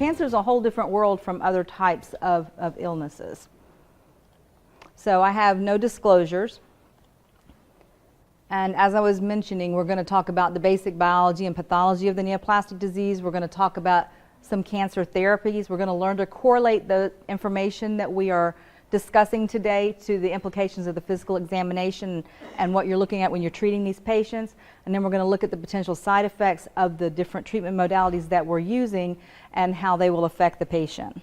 cancer is a whole different world from other types of illnesses. So I have no disclosures. And as I was mentioning, we're going to talk about the basic biology and pathology of the neoplastic disease. We're going to talk about some cancer therapies. We're going to learn to correlate the information that we are discussing today to the implications of the physical examination and what you're looking at when you're treating these patients. And then we're going to look at the potential side effects of the different treatment modalities that we're using and how they will affect the patient.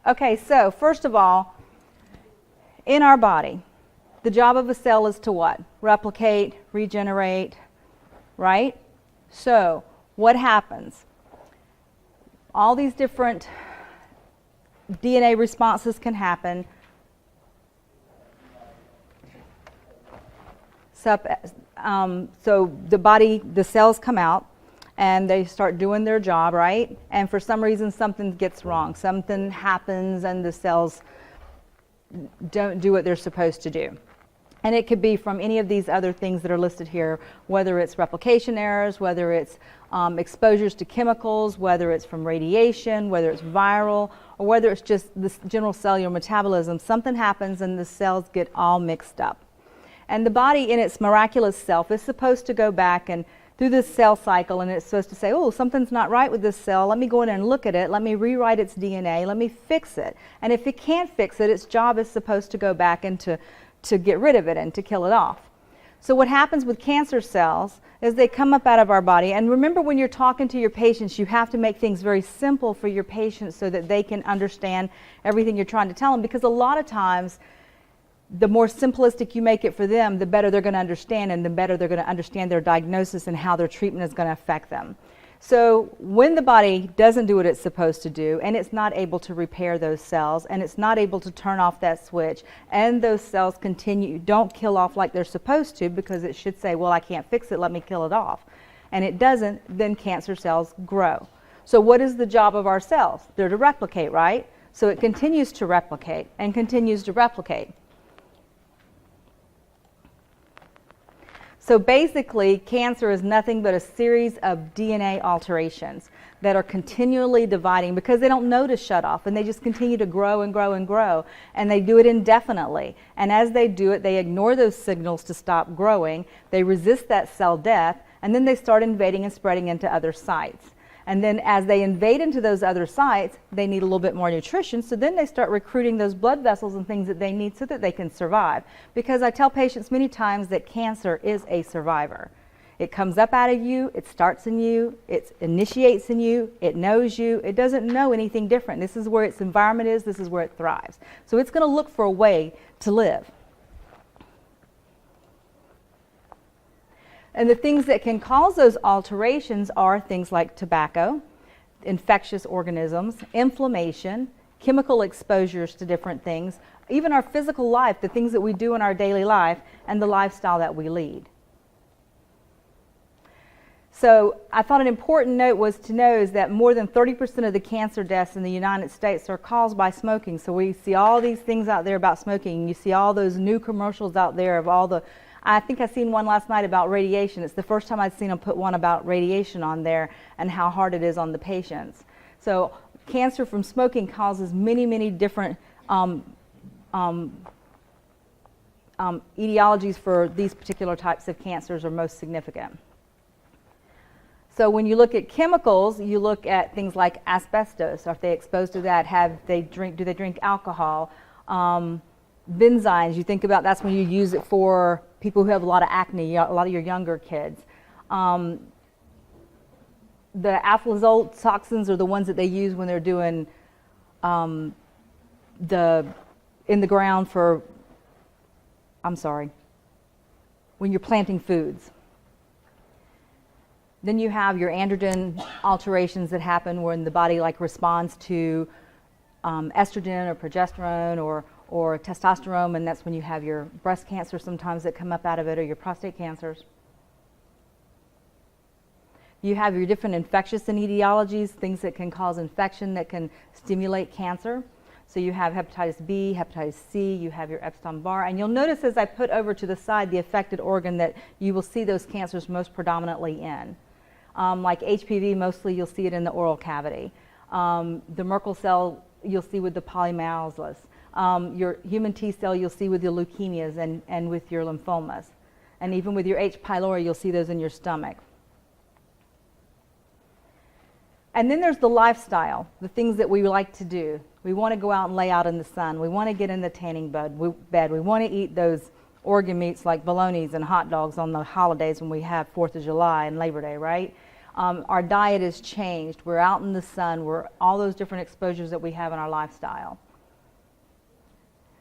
Okay, so first of all, in our body, the job of a cell is to what? Replicate, regenerate, right? So what happens? All these different DNA responses can happen. So the cells come out and they start doing their job, right? And for some reason something gets wrong. Something happens and the cells don't do what they're supposed to do. And it could be from any of these other things that are listed here, whether it's replication errors, whether it's exposures to chemicals, whether it's from radiation, whether it's viral, or whether it's just this general cellular metabolism. Something happens and the cells get all mixed up. And the body in its miraculous self is supposed to go back and through this cell cycle, and it's supposed to say, oh, something's not right with this cell. Let me go in and look at it. Let me rewrite its DNA. Let me fix it. And if it can't fix it, its job is supposed to go back and to get rid of it and to kill it off. So what happens with cancer cells is they come up out of our body. And remember, when you're talking to your patients, you have to make things very simple for your patients so that they can understand everything you're trying to tell them, because a lot of times the more simplistic you make it for them, the better they're going to understand, and the better they're going to understand their diagnosis and how their treatment is going to affect them. So when the body doesn't do what it's supposed to do, and it's not able to repair those cells, and it's not able to turn off that switch, and those cells don't kill off like they're supposed to, because it should say, well, I can't fix it, let me kill it off. And it doesn't, then cancer cells grow. So what is the job of our cells? They're to replicate, right? So it continues to replicate and continues to replicate. So basically, cancer is nothing but a series of DNA alterations that are continually dividing because they don't know to shut off, and they just continue to grow and grow and grow, and they do it indefinitely. And as they do it, they ignore those signals to stop growing, they resist that cell death, and then they start invading and spreading into other sites. And then as they invade into those other sites, they need a little bit more nutrition, so then they start recruiting those blood vessels and things that they need so that they can survive. Because I tell patients many times that cancer is a survivor. It comes up out of you, it starts in you, it initiates in you, it knows you, it doesn't know anything different. This is where its environment is, this is where it thrives. So it's going to look for a way to live. And the things that can cause those alterations are things like tobacco, infectious organisms, inflammation, chemical exposures to different things, even our physical life, the things that we do in our daily life, and the lifestyle that we lead. So I thought an important note was to know is that more than 30% of the cancer deaths in the United States are caused by smoking. So we see all these things out there about smoking. You see all those new commercials out there of all the, I think I seen one last night about radiation. It's the first time I've seen them put one about radiation on there and how hard it is on the patients. So cancer from smoking causes many, many different etiologies for these particular types of cancers are most significant. So when you look at chemicals, you look at things like asbestos. Are they exposed to that? Do they drink alcohol? Benzynes, you think about, that's when you use it for people who have a lot of acne, a lot of your younger kids. The aflazole toxins are the ones that they use when they're doing in the ground for, when you're planting foods. Then you have your androgen alterations that happen when the body responds to estrogen or progesterone or testosterone, and that's when you have your breast cancer sometimes that come up out of it, or your prostate cancers. You have your different infectious etiologies, things that can cause infection that can stimulate cancer. So you have hepatitis B, hepatitis C, you have your Epstein-Barr, and you'll notice as I put over to the side the affected organ that you will see those cancers most predominantly in. Like HPV, mostly you'll see it in the oral cavity. The Merkel cell you'll see with the polymyalus. Your human T cell you'll see with your leukemias and with your lymphomas. And even with your H. pylori, you'll see those in your stomach. And then there's the lifestyle, the things that we like to do. We want to go out and lay out in the sun. We want to get in the tanning bed. We want to eat those organ meats like bolognas and hot dogs on the holidays when we have 4th of July and Labor Day, right? Our diet has changed. We're out in the sun. We're all those different exposures that we have in our lifestyle.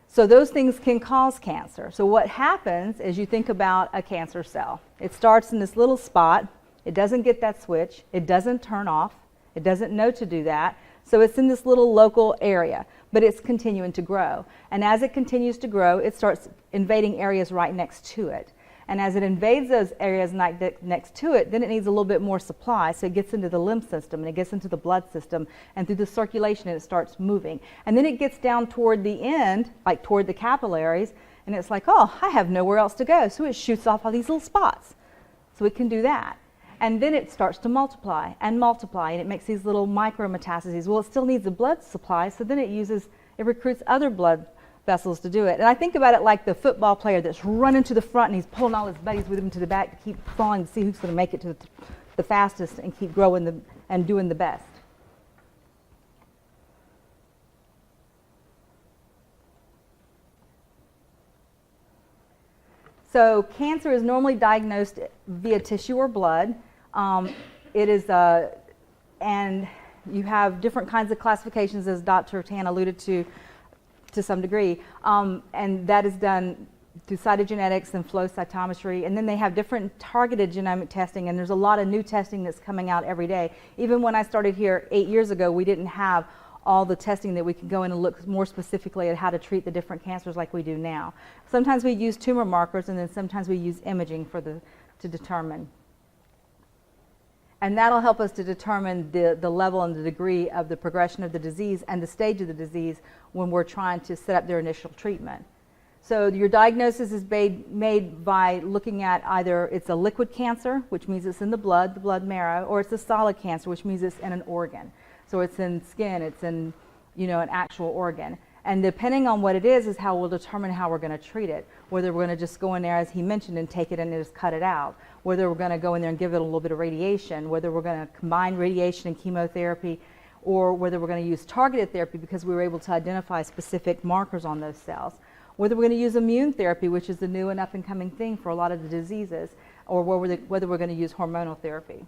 So those things can cause cancer. So what happens is you think about a cancer cell. It starts in this little spot. It doesn't get that switch. It doesn't turn off. It doesn't know to do that. So it's in this little local area, but it's continuing to grow. And as it continues to grow, it starts invading areas right next to it. And as it invades those areas next to it, then it needs a little bit more supply. So it gets into the lymph system, and it gets into the blood system, and through the circulation, it starts moving. And then it gets down toward the end, like toward the capillaries, and it's like, oh, I have nowhere else to go. So it shoots off all these little spots. So it can do that. And then it starts to multiply, and it makes these little micrometastases. Well, it still needs a blood supply, so then it recruits other blood vessels to do it. And I think about it like the football player that's running to the front and he's pulling all his buddies with him to the back to keep falling to see who's going to make it to the fastest and keep growing and doing the best. So cancer is normally diagnosed via tissue or blood. And you have different kinds of classifications, as Dr. Tan alluded to some degree, and that is done through cytogenetics and flow cytometry, and then they have different targeted genomic testing, and there's a lot of new testing that's coming out every day. Even when I started here 8 years ago, we didn't have all the testing that we could go in and look more specifically at how to treat the different cancers like we do now. Sometimes we use tumor markers, and then sometimes we use imaging to determine. And that'll help us to determine the level and the degree of the progression of the disease and the stage of the disease when we're trying to set up their initial treatment. So your diagnosis is made by looking at either it's a liquid cancer, which means it's in the blood marrow, or it's a solid cancer, which means it's in an organ. So it's in skin, it's in an actual organ. And depending on what it is how we'll determine how we're going to treat it. Whether we're going to just go in there, as he mentioned, and take it and just cut it out. Whether we're going to go in there and give it a little bit of radiation. Whether we're going to combine radiation and chemotherapy. Or whether we're going to use targeted therapy because we were able to identify specific markers on those cells. Whether we're going to use immune therapy, which is the new and up-and-coming thing for a lot of the diseases. Or whether we're going to use hormonal therapy.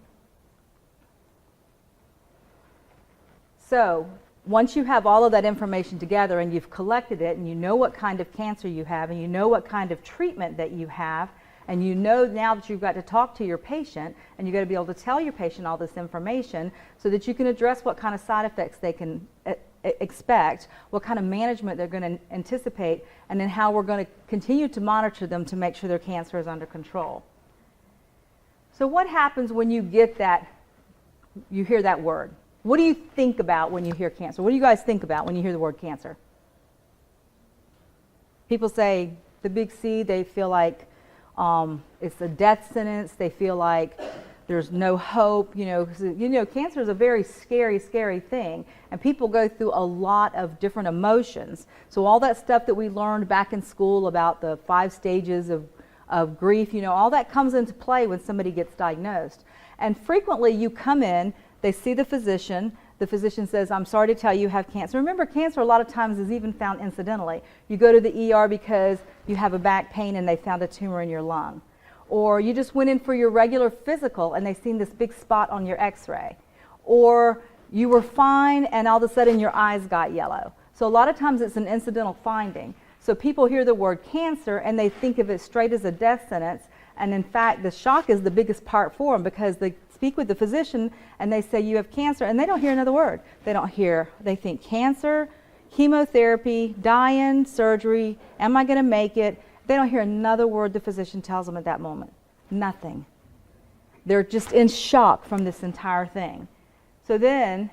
So, once you have all of that information together and you've collected it and you know what kind of cancer you have and you know what kind of treatment that you have and you know now that you've got to talk to your patient and you've got to be able to tell your patient all this information so that you can address what kind of side effects they can expect, what kind of management they're going to anticipate, and then how we're going to continue to monitor them to make sure their cancer is under control. So what happens when you get that, you hear that word? What do you think about when you hear cancer? What do you guys think about when you hear the word cancer? People say the big C, they feel like it's a death sentence. They feel like there's no hope. Cancer is a very scary, scary thing. And people go through a lot of different emotions. So all that stuff that we learned back in school about the 5 stages of grief, all that comes into play when somebody gets diagnosed. And frequently you come in, they see the physician says, I'm sorry to tell you have cancer. Remember, cancer a lot of times is even found incidentally. You go to the ER because you have a back pain and they found a tumor in your lung. Or you just went in for your regular physical and they seen this big spot on your x-ray. Or you were fine and all of a sudden your eyes got yellow. So a lot of times it's an incidental finding. So people hear the word cancer and they think of it straight as a death sentence. And in fact, the shock is the biggest part for them because they speak with the physician and they say you have cancer and they don't hear another word. They think cancer, chemotherapy, dying, surgery, am I going to make it? They don't hear another word the physician tells them at that moment. Nothing. They're just in shock from this entire thing. So then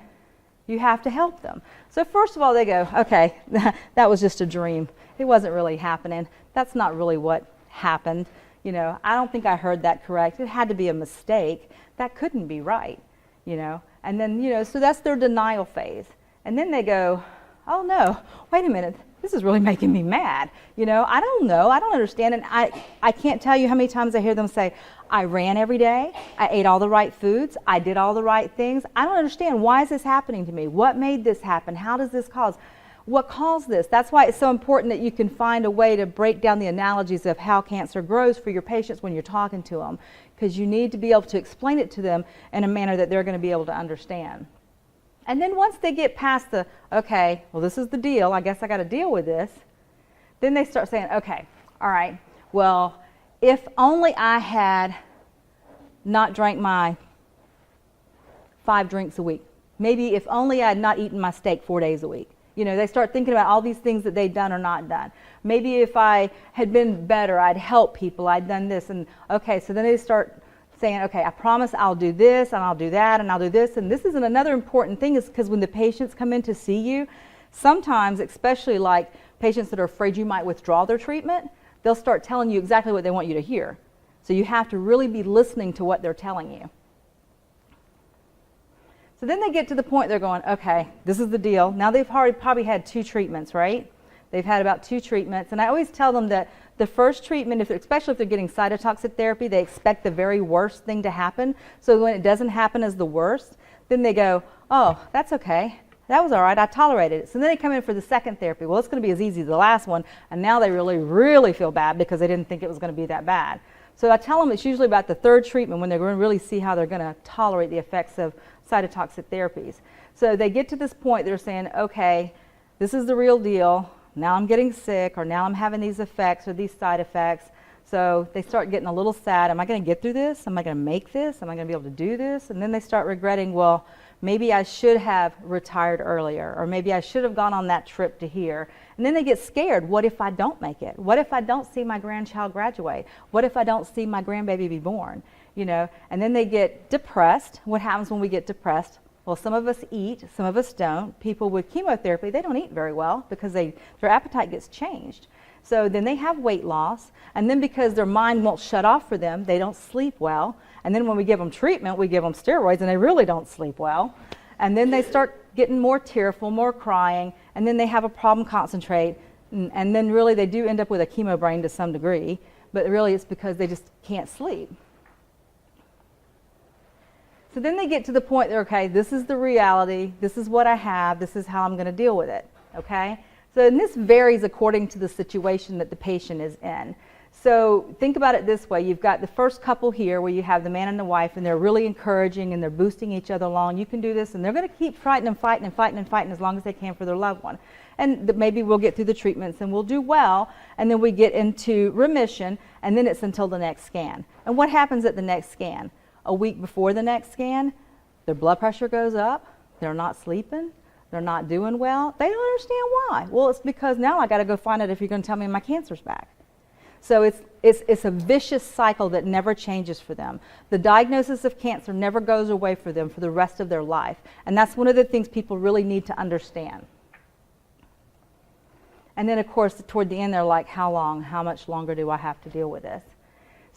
You have to help them. So first of all, they go, okay, that was just a dream. It wasn't really happening. That's not really what happened. You know, I don't think I heard that correct. It had to be a mistake. That couldn't be right, you know. And then, you know, so that's their denial phase. And then they go, oh no, wait a minute, this is really making me mad. You know, I don't know, I don't understand. And I can't tell you how many times I hear them say, I ran every day, I ate all the right foods, I did all the right things. I don't understand, why is this happening to me? What made this happen? How does this cause? What caused this? That's why it's so important that you can find a way to break down the analogies of how cancer grows for your patients when you're talking to them, because you need to be able to explain it to them in a manner that they're going to be able to understand. And then once they get past the, okay, well, this is the deal, I guess I got to deal with this, then they start saying, okay, all right, well, if only I had not drank my 5 drinks a week. Maybe if only I had not eaten my steak 4 days a week. You know, they start thinking about all these things that they've done or not done. Maybe if I had been better, I'd help people, I'd done this. And okay, so then they start saying, okay, I promise I'll do this, and I'll do that, and I'll do this. And this is another important thing, is because when the patients come in to see you, sometimes, especially like patients that are afraid you might withdraw their treatment, they'll start telling you exactly what they want you to hear. So you have to really be listening to what they're telling you. So then they get to the point they're going, okay, this is the deal. Now they've probably had 2 treatments, right? They've had about 2 treatments. And I always tell them that the first treatment, especially if they're getting cytotoxic therapy, they expect the very worst thing to happen. So when it doesn't happen as the worst, then they go, oh, that's okay. That was all right. I tolerated it. So then they come in for the second therapy. Well, it's going to be as easy as the last one. And now they really, really feel bad because they didn't think it was going to be that bad. So I tell them it's usually about the 3rd treatment when they're going to really see how they're going to tolerate the effects of cytotoxic therapies. So they get to this point, they're saying, okay, this is the real deal. Now I'm getting sick, or now I'm having these effects or these side effects. So they start getting a little sad. Am I going to get through this? Am I going to make this? Am I going to be able to do this? And then they start regretting, well, maybe I should have retired earlier, or maybe I should have gone on that trip to here. And then they get scared. What if I don't make it? What if I don't see my grandchild graduate? What if I don't see my grandbaby be born? You know, and then they get depressed. What happens when we get depressed? Well, some of us eat, some of us don't. People with chemotherapy, they don't eat very well because their appetite gets changed. So then they have weight loss, and then because their mind won't shut off for them, they don't sleep well. And then when we give them treatment, we give them steroids, and they really don't sleep well. And then they start getting more tearful, more crying, and then they have a problem concentrate. And then really they do end up with a chemo brain to some degree, but really it's because they just can't sleep. So then they get to the point they're, okay, this is the reality, this is what I have, this is how I'm going to deal with it, okay? So and this varies according to the situation that the patient is in. So think about it this way. You've got the first couple here where you have the man and the wife, and they're really encouraging and they're boosting each other along. You can do this, and they're going to keep fighting and fighting and fighting and fighting as long as they can for their loved one. And maybe we'll get through the treatments and we'll do well, and then we get into remission, and then it's until the next scan. And what happens at the next scan? A week before the next scan, their blood pressure goes up, they're not sleeping, they're not doing well. They don't understand why. Well, it's because now I got to go find out if you're going to tell me my cancer's back. So it's a vicious cycle that never changes for them. The diagnosis of cancer never goes away for them for the rest of their life. And that's one of the things people really need to understand. And then, of course, toward the end, they're like, how long? How much longer do I have to deal with this?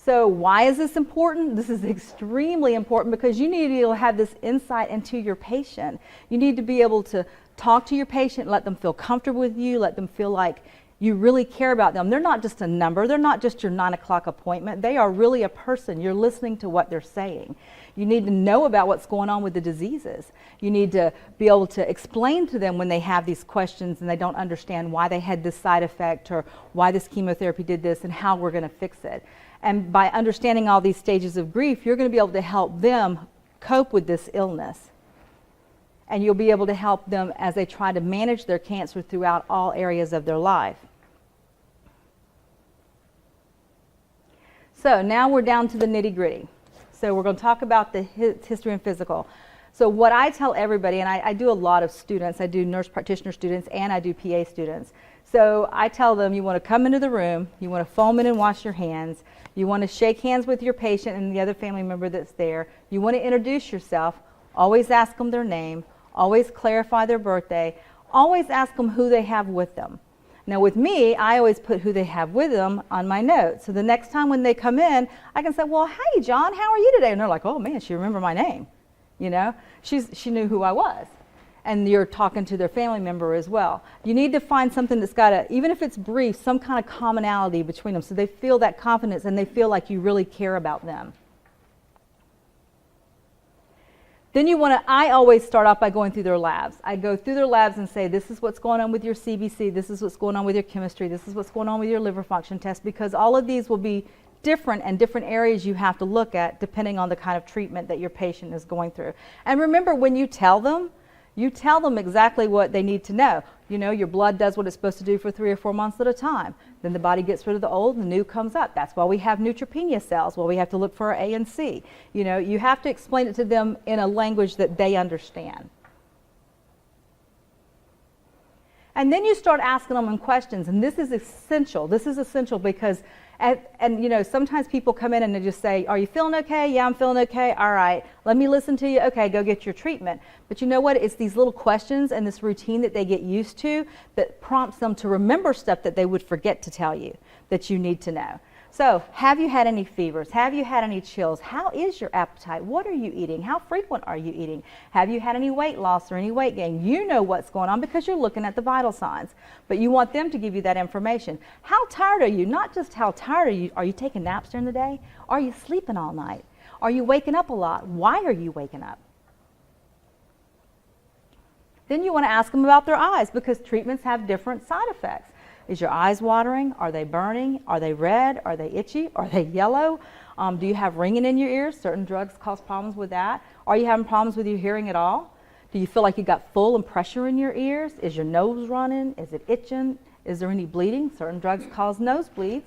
So why is this important? This is extremely important because you need to be able to have this insight into your patient. You need to be able to talk to your patient, let them feel comfortable with you, let them feel like you really care about them. They're not just a number. They're not just your 9 o'clock appointment. They are really a person. You're listening to what they're saying. You need to know about what's going on with the diseases. You need to be able to explain to them when they have these questions and they don't understand why they had this side effect or why this chemotherapy did this and how we're going to fix it. And by understanding all these stages of grief, you're going to be able to help them cope with this illness. And you'll be able to help them as they try to manage their cancer throughout all areas of their life. So now we're down to the nitty-gritty. So we're going to talk about the history and physical. So what I tell everybody, and I do a lot of students, I do nurse practitioner students and I do PA students. So I tell them you want to come into the room, you want to foam in and wash your hands, you want to shake hands with your patient and the other family member that's there, you want to introduce yourself, always ask them their name, Always clarify their birthday. Always ask them who they have with them. Now with me, I always put who they have with them on my notes. So the next time when they come in, I can say, well, hey, John, how are you today? And they're like, oh, man, she remembered my name. You know, she knew who I was. And you're talking to their family member as well. You need to find something that's got even if it's brief, some kind of commonality between them so they feel that confidence and they feel like you really care about them. Then I always start off by going through their labs. I go through their labs and say, this is what's going on with your CBC, this is what's going on with your chemistry, this is what's going on with your liver function test, because all of these will be different and different areas you have to look at depending on the kind of treatment that your patient is going through. And remember, when you tell them exactly what they need to know. You know, your blood does what it's supposed to do for 3 or 4 months at a time. Then the body gets rid of the old and the new comes up. That's why we have neutropenia cells, why we have to look for our A and C. You know, you have to explain it to them in a language that they understand. And then you start asking them questions, and this is essential. This is essential because, and you know, sometimes people come in and they just say, are you feeling okay? Yeah, I'm feeling okay. All right, let me listen to you. Okay, go get your treatment. But you know what? It's these little questions and this routine that they get used to that prompts them to remember stuff that they would forget to tell you that you need to know. So, have you had any fevers? Have you had any chills? How is your appetite? What are you eating? How frequent are you eating? Have you had any weight loss or any weight gain? You know what's going on because you're looking at the vital signs, but you want them to give you that information. How tired are you? Not just how tired are you. Are you taking naps during the day? Are you sleeping all night? Are you waking up a lot? Why are you waking up? Then you want to ask them about their eyes because treatments have different side effects. Is your eyes watering? Are they burning? Are they red? Are they itchy? Are they yellow? Do you have ringing in your ears? Certain drugs cause problems with that. Are you having problems with your hearing at all? Do you feel like you got full and pressure in your ears? Is your nose running? Is it itching? Is there any bleeding? Certain drugs cause nosebleeds.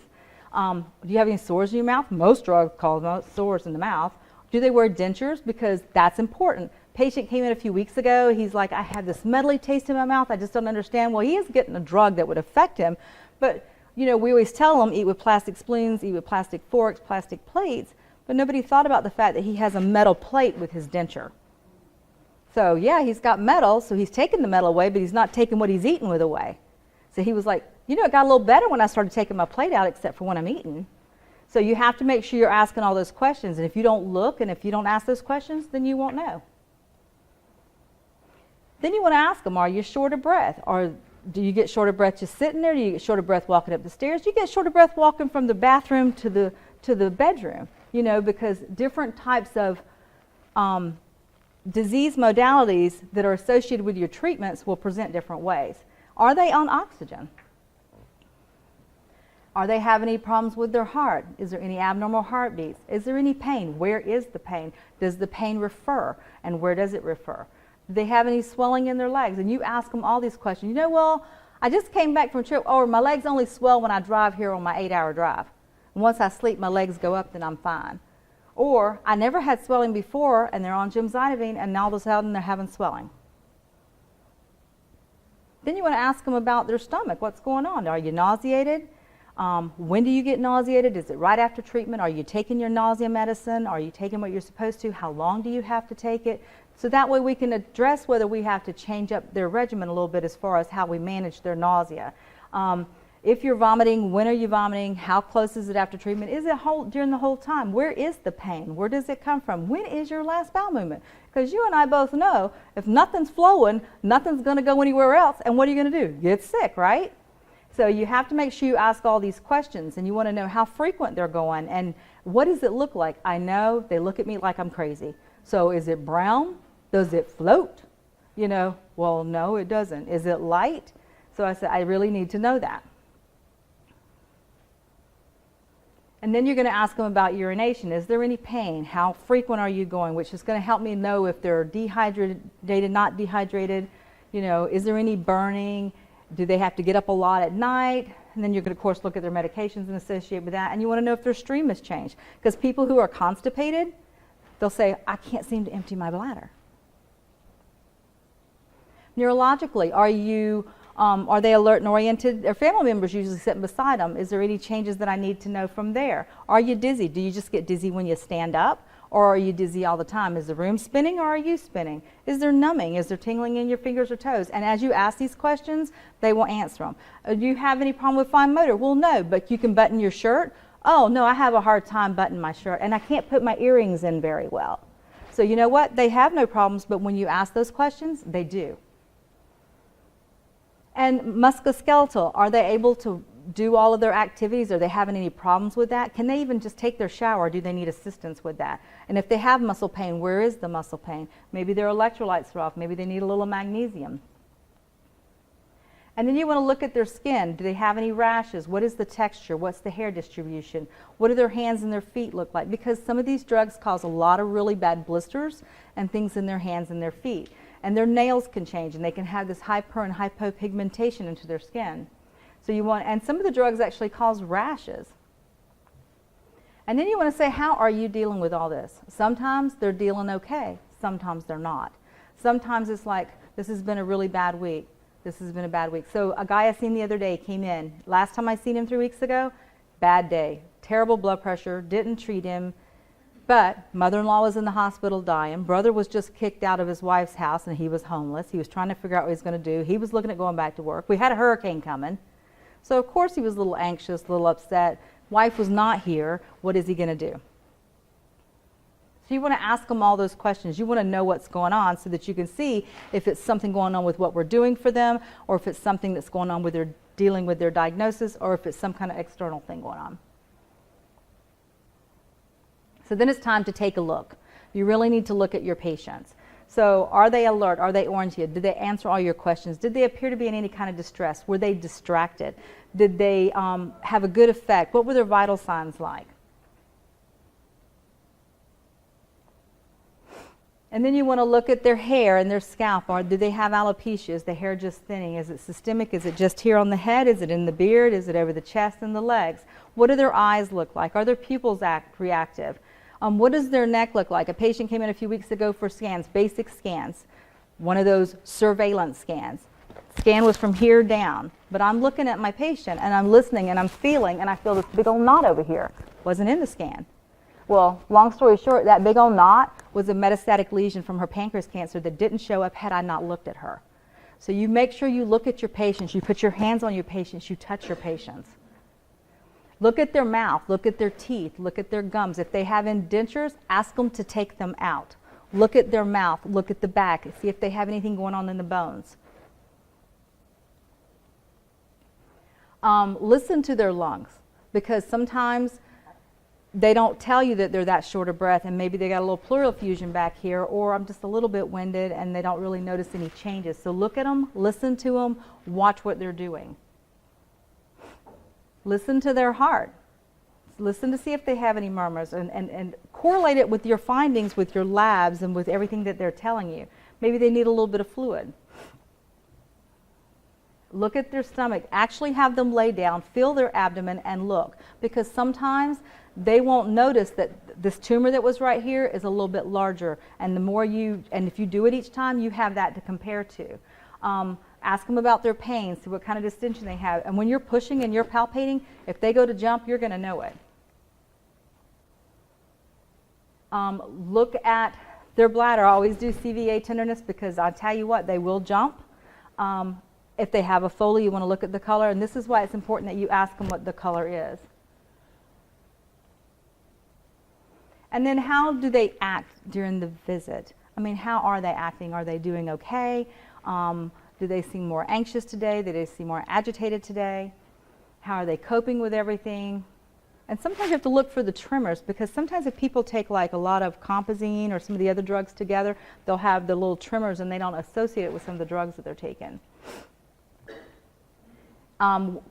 Do you have any sores in your mouth? Most drugs cause sores in the mouth. Do they wear dentures? Because that's important. Patient came in a few weeks ago. He's like, I have this metally taste in my mouth. I just don't understand. Well, he is getting a drug that would affect him. But, you know, we always tell him, eat with plastic spoons, eat with plastic forks, plastic plates. But nobody thought about the fact that he has a metal plate with his denture. So, yeah, he's got metal, so he's taking the metal away, but he's not taking what he's eating with away. So he was like, you know, it got a little better when I started taking my plate out, except for when I'm eating. So you have to make sure you're asking all those questions. And if you don't look and if you don't ask those questions, then you won't know. Then you want to ask them, are you short of breath? Or do you get short of breath just sitting there? Do you get short of breath walking up the stairs? Do you get short of breath walking from the bathroom to the bedroom? You know, because different types of disease modalities that are associated with your treatments will present different ways. Are they on oxygen? Are they having any problems with their heart? Is there any abnormal heartbeats? Is there any pain? Where is the pain? Does the pain refer? And where does it refer? Do they have any swelling in their legs? And you ask them all these questions. You know, well, I just came back from a trip, or my legs only swell when I drive here on my 8-hour drive. And once I sleep, my legs go up, then I'm fine. Or I never had swelling before, and they're on gemcitabine, and all of a sudden they're having swelling. Then you want to ask them about their stomach. What's going on? Are you nauseated? When do you get nauseated? Is it right after treatment? Are you taking your nausea medicine? Are you taking what you're supposed to? How long do you have to take it? So that way we can address whether we have to change up their regimen a little bit as far as how we manage their nausea. If you're vomiting, when are you vomiting? How close is it after treatment? Is it during the whole time? Where is the pain? Where does it come from? When is your last bowel movement? Because you and I both know if nothing's flowing, nothing's going to go anywhere else. And what are you going to do? Get sick, right? So you have to make sure you ask all these questions, and you want to know how frequent they're going and what does it look like. I know they look at me like I'm crazy. So is it brown? Does it float? You know, well, no, it doesn't. Is it light? So I said, I really need to know that. And then you're going to ask them about urination. Is there any pain? How frequent are you going? Which is going to help me know if they're dehydrated, not dehydrated. You know, is there any burning? Do they have to get up a lot at night? And then you're going to, of course, look at their medications and associate with that. And you want to know if their stream has changed. Because people who are constipated, they'll say, I can't seem to empty my bladder. Neurologically, are they alert and oriented? Their family members usually sitting beside them. Is there any changes that I need to know from there? Are you dizzy? Do you just get dizzy when you stand up? Or are you dizzy all the time? Is the room spinning or are you spinning? Is there numbing? Is there tingling in your fingers or toes? And as you ask these questions, they will answer them. Do you have any problem with fine motor? Well, no, but you can button your shirt. Oh, no, I have a hard time buttoning my shirt, and I can't put my earrings in very well. So you know what? They have no problems, but when you ask those questions, they do. And musculoskeletal, are they able to do all of their activities? Are they having any problems with that? Can they even just take their shower? Do they need assistance with that? And if they have muscle pain, where is the muscle pain? Maybe their electrolytes are off. Maybe they need a little magnesium. And then you want to look at their skin. Do they have any rashes? What is the texture? What's the hair distribution? What do their hands and their feet look like? Because some of these drugs cause a lot of really bad blisters and things in their hands and their feet. And their nails can change, and they can have this hyper and hypopigmentation into their skin. So you want, and some of the drugs actually cause rashes. And then you want to say, how are you dealing with all this? Sometimes they're dealing okay. Sometimes they're not. Sometimes it's like, this has been a really bad week. This has been a bad week. So a guy I seen the other day came in. Last time I seen him 3 weeks ago, bad day. Terrible blood pressure, didn't treat him. But mother-in-law was in the hospital dying. Brother was just kicked out of his wife's house and he was homeless. He was trying to figure out what he was going to do. He was looking at going back to work. We had a hurricane coming. So of course he was a little anxious, a little upset. Wife was not here. What is he going to do? So you want to ask them all those questions. You want to know what's going on so that you can see if it's something going on with what we're doing for them, or if it's something that's going on with their dealing with their diagnosis, or if it's some kind of external thing going on. So then it's time to take a look. You really need to look at your patients. So are they alert? Are they oriented? Did they answer all your questions? Did they appear to be in any kind of distress? Were they distracted? Did they have a good effect? What were their vital signs like? And then you want to look at their hair and their scalp. Or do they have alopecia? Is the hair just thinning? Is it systemic? Is it just here on the head? Is it in the beard? Is it over the chest and the legs? What do their eyes look like? Are their pupils reactive? What does their neck look like? A patient came in a few weeks ago for scans, basic scans, one of those surveillance scans. Scan was from here down, but I'm looking at my patient and I'm listening and I'm feeling, and I feel this big old knot over here. Wasn't in the scan. Well, long story short, that big old knot was a metastatic lesion from her pancreas cancer that didn't show up had I not looked at her. So you make sure you look at your patients, you put your hands on your patients, you touch your patients. Look at their mouth, look at their teeth, look at their gums. If they have indentures, ask them to take them out. Look at their mouth, look at the back, see if they have anything going on in the bones. Listen to their lungs, because sometimes they don't tell you that they're that short of breath, and maybe they got a little pleural effusion back here, or I'm just a little bit winded and they don't really notice any changes. So look at them, listen to them, watch what they're doing. Listen to their heart. Listen to see if they have any murmurs, and correlate it with your findings, with your labs, and with everything that they're telling you. Maybe they need a little bit of fluid. Look at their stomach. Actually have them lay down, feel their abdomen, and look. Because sometimes they won't notice that this tumor that was right here is a little bit larger. And the more and if you do it each time, you have that to compare to. Ask them about their pain, see what kind of distension they have. And when you're pushing and you're palpating, if they go to jump, you're going to know it. Look at their bladder. I always do CVA tenderness, because I'll tell you what, they will jump. If they have a Foley, you want to look at the color, and this is why it's important that you ask them what the color is. And then how do they act during the visit? I mean, how are they acting? Are they doing okay? Do they seem more anxious today? Do they seem more agitated today? How are they coping with everything? And sometimes you have to look for the tremors, because sometimes if people take like a lot of Compazine or some of the other drugs together, they'll have the little tremors and they don't associate it with some of the drugs that they're taking.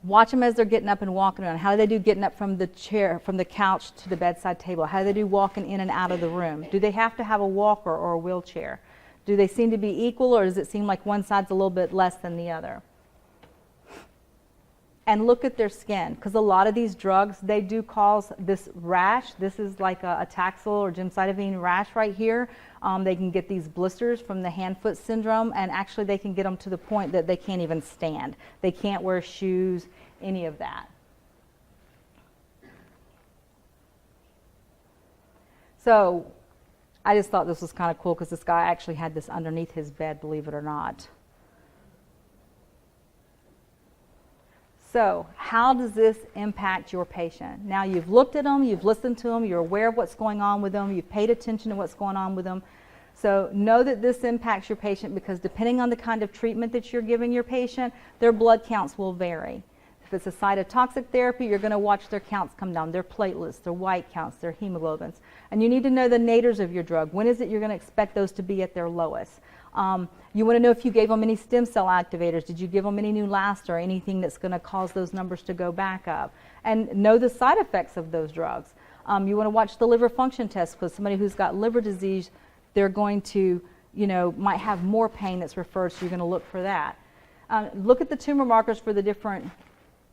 Watch them as they're getting up and walking around. How do they do getting up from the chair, from the couch to the bedside table? How do they do walking in and out of the room? Do they have to have a walker or a wheelchair? Do they seem to be equal, or does it seem like one side's a little bit less than the other? And look at their skin, because a lot of these drugs, they do cause this rash. This is like a Taxol or gemcitabine rash right here. They can get these blisters from the hand-foot syndrome, and actually they can get them to the point that they can't even stand. They can't wear shoes, any of that. So I just thought this was kind of cool because this guy actually had this underneath his bed, believe it or not. So how does this impact your patient? Now you've looked at them, you've listened to them, you're aware of what's going on with them, you've paid attention to what's going on with them. So know that this impacts your patient because depending on the kind of treatment that you're giving your patient, their blood counts will vary. If it's a cytotoxic therapy, you're going to watch their counts come down, their platelets, their white counts, their hemoglobins. And you need to know the natures of your drug. When is it you're going to expect those to be at their lowest? You want to know if you gave them any stem cell activators. Did you give them any Neulasta or anything that's going to cause those numbers to go back up? And know the side effects of those drugs. You want to watch the liver function test because somebody who's got liver disease, they're going to, might have more pain that's referred, so you're going to look for that. Look at the tumor markers for the different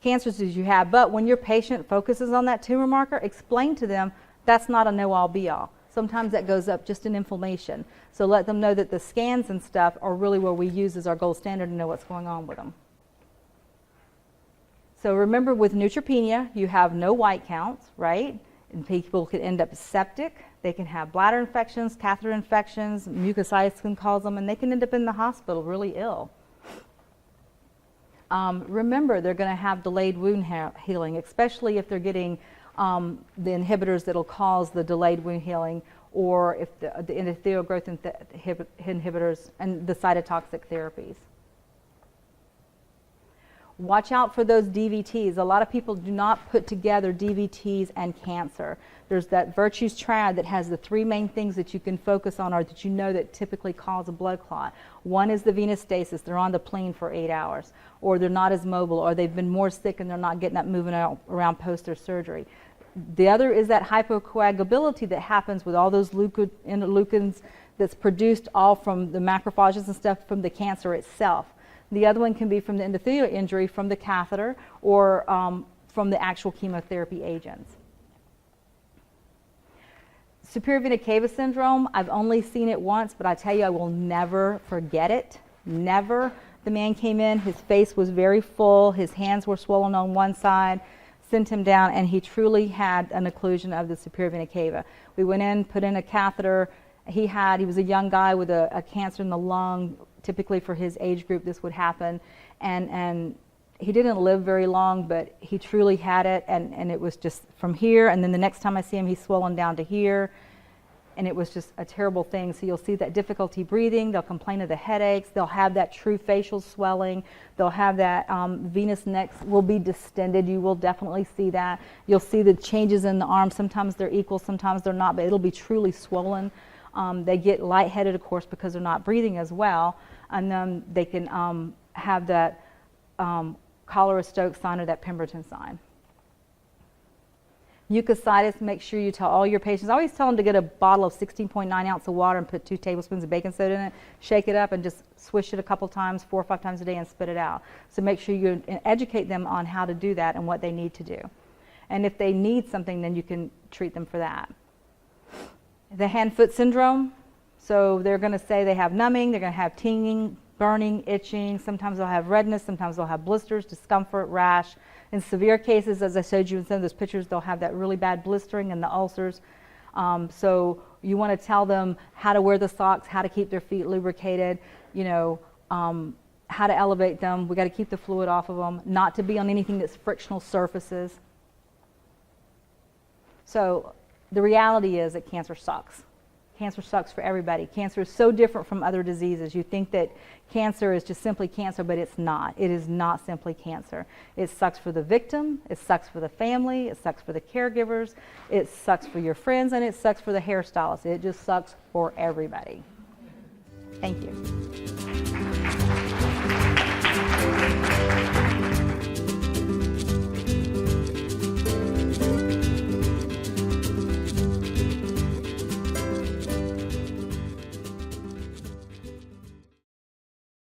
cancers you have, but when your patient focuses on that tumor marker, explain to them that's not a know-all be-all. Sometimes that goes up just in inflammation. So let them know that the scans and stuff are really what we use as our gold standard to know what's going on with them. So remember, with neutropenia, you have no white counts, right? And people can end up septic. They can have bladder infections, catheter infections, mucositis can cause them, and they can end up in the hospital really ill. Remember, they're going to have delayed wound healing, especially if they're getting the inhibitors that will cause the delayed wound healing, or if the endothelial growth inhibitors and the cytotoxic therapies. Watch out for those DVTs. A lot of people do not put together DVTs and cancer. There's that Virtues triad that has the three main things that you can focus on or that you know that typically cause a blood clot. One is the venous stasis. They're on the plane for 8 hours, or they're not as mobile, or they've been more sick and they're not getting up moving around post their surgery. The other is that hypocoagulability that happens with all those interleukins that's produced all from the macrophages and stuff from the cancer itself. The other one can be from the endothelial injury from the catheter or from the actual chemotherapy agents. Superior vena cava syndrome, I've only seen it once, but I tell you, I will never forget it. Never. The man came in, his face was very full, his hands were swollen on one side, sent him down, and he truly had an occlusion of the superior vena cava. We went in, put in a catheter. He was a young guy with a cancer in the lung. Typically for his age group this would happen, and he didn't live very long, but he truly had it, and it was just from here, and then the next time I see him he's swollen down to here, and it was just a terrible thing. So you'll see that difficulty breathing, they'll complain of the headaches, they'll have that true facial swelling, they'll have that venous necks will be distended, you will definitely see that. You'll see the changes in the arms, sometimes they're equal, sometimes they're not, but it'll be truly swollen. They get lightheaded, of course, because they're not breathing as well, and then they can have that Cholera-Stokes sign or that Pemberton sign. Mucositis, make sure you tell all your patients. I always tell them to get a bottle of 16.9 ounce of water and put 2 tablespoons of baking soda in it, shake it up, and just swish it a couple times, 4 or 5 times a day, and spit it out. So make sure you educate them on how to do that and what they need to do. And if they need something, then you can treat them for that. The hand-foot syndrome, so they're going to say they have numbing, they're going to have tingling, burning, itching, sometimes they'll have redness, sometimes they'll have blisters, discomfort, rash. In severe cases, as I showed you in some of those pictures, they'll have that really bad blistering and the ulcers. So you want to tell them how to wear the socks, how to keep their feet lubricated, how to elevate them. We got to keep the fluid off of them, not to be on anything that's frictional surfaces. So the reality is that cancer sucks. Cancer sucks for everybody. Cancer is so different from other diseases. You think that cancer is just simply cancer, but it's not. It is not simply cancer. It sucks for the victim, it sucks for the family, it sucks for the caregivers, it sucks for your friends, and it sucks for the hairstylist. It just sucks for everybody. Thank you.